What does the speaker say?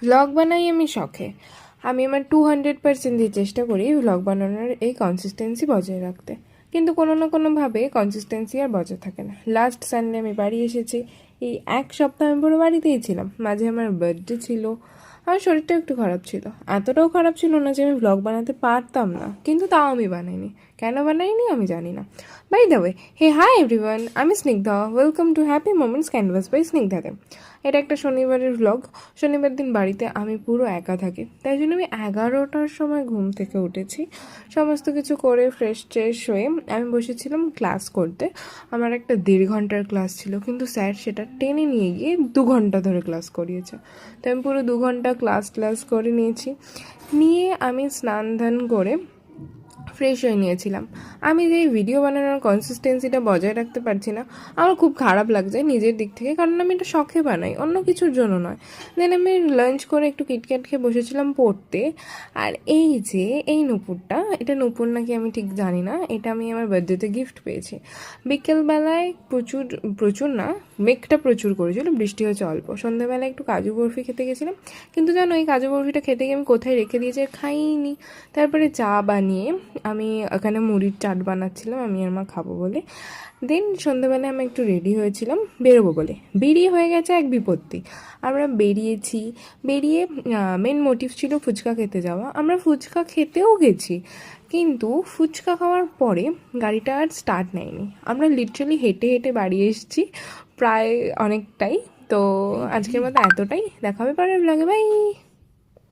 Vlog বানাই আমি শখে। আমি আমার 200% দিয়ে চেষ্টা করি ভ্লগ বানানোর এই কনসিস্টেন্সি বজায় রাখতে, কিন্তু কোনো না কোনোভাবে কনসিস্টেন্সি আর বজায় থাকে না। লাস্ট সানডে আমি বাড়ি এসেছি, এই এক সপ্তাহ আমি পুরো বাড়িতেই ছিলাম। মাঝে আমার বার্থডে ছিল, আমার শরীরটা একটু খারাপ ছিল, এতটাও খারাপ ছিল না যে আমি ভ্লগ বানাতে পারতাম না, কিন্তু তাও আমি বানাইনি। কেন বানাইনি আমি জানি না। By the way, hey hi everyone, আমি Snigdha, welcome to happy moments canvas by স্নিগ্ধাতে। এটা একটা শনিবারের ভ্লগ। শনিবার দিন বাড়িতে আমি পুরো একা থাকি, তাই জন্য আমি 11টার সময় ঘুম থেকে উঠেছি, সমস্ত কিছু করে ফ্রেশ ট্রেশ হয়ে আমি বসেছিলাম ক্লাস করতে। আমার একটা 1.5 ঘন্টার ক্লাস ছিল, কিন্তু স্যার সেটা টেনে নিয়ে গিয়ে 2 ঘন্টা ধরে ক্লাস করিয়েছে। তো আমি পুরো 2 ঘন্টা ক্লাস করে নিয়েছি। নিয়ে আমি স্নান ধান করে ফ্রেশ হয়ে নিয়েছিলাম। আমি যে ভিডিও বানানোর কনসিস্টেন্সিটা বজায় রাখতে পারছি না, আমার খুব খারাপ লাগছে নিজের দিক থেকে, কারণ আমি এটা শখে বানাই, অন্য কিছুর জন্য নয়। দেন আমি লাঞ্চ করে একটু কিটক্যাট খেয়ে বসেছিলাম পড়তে। আর এই যে এই নুপুরটা, এটা নুপুর নাকি আমি ঠিক জানি না, এটা আমি আমার বার্থডেতে গিফট পেয়েছি। বিকেলবেলায় প্রচুর প্রচুর না, মেঘটা প্রচুর করেছিল, বৃষ্টি হয়েছে অল্প। সন্ধ্যাবেলায় একটু কাজু বরফি খেতে গেছিলাম, কিন্তু জানো এই কাজু বরফিটা খেতে গিয়ে আমি কোথায় রেখে দিয়েছি আর খাইনি। তারপরে চা বানিয়ে আমি এখানে মুড়ির চাট বানাচ্ছিলাম, আমি আর মা খাবো বলে। দেন সন্ধ্যাবেলায় আমি একটু রেডি হয়েছিলাম বেরোবো বলে, বেরিয়ে হয়ে গেছে এক বিপত্তি। আমরা বেরিয়েছি, বেরিয়ে মেন মোটিভ ছিল ফুচকা খেতে যাওয়া। আমরা ফুচকা খেতেও গেছি, কিন্তু ফুচকা খাওয়ার পরে গাড়িটা আর স্টার্ট নেয়নি। আমরা লিটারালি হেঁটে হেঁটে বাড়ি এসেছি প্রায় অনেকটাই। তো আজকের মতো এতটাই, দেখা হবে পরের ব্লগে, বাই।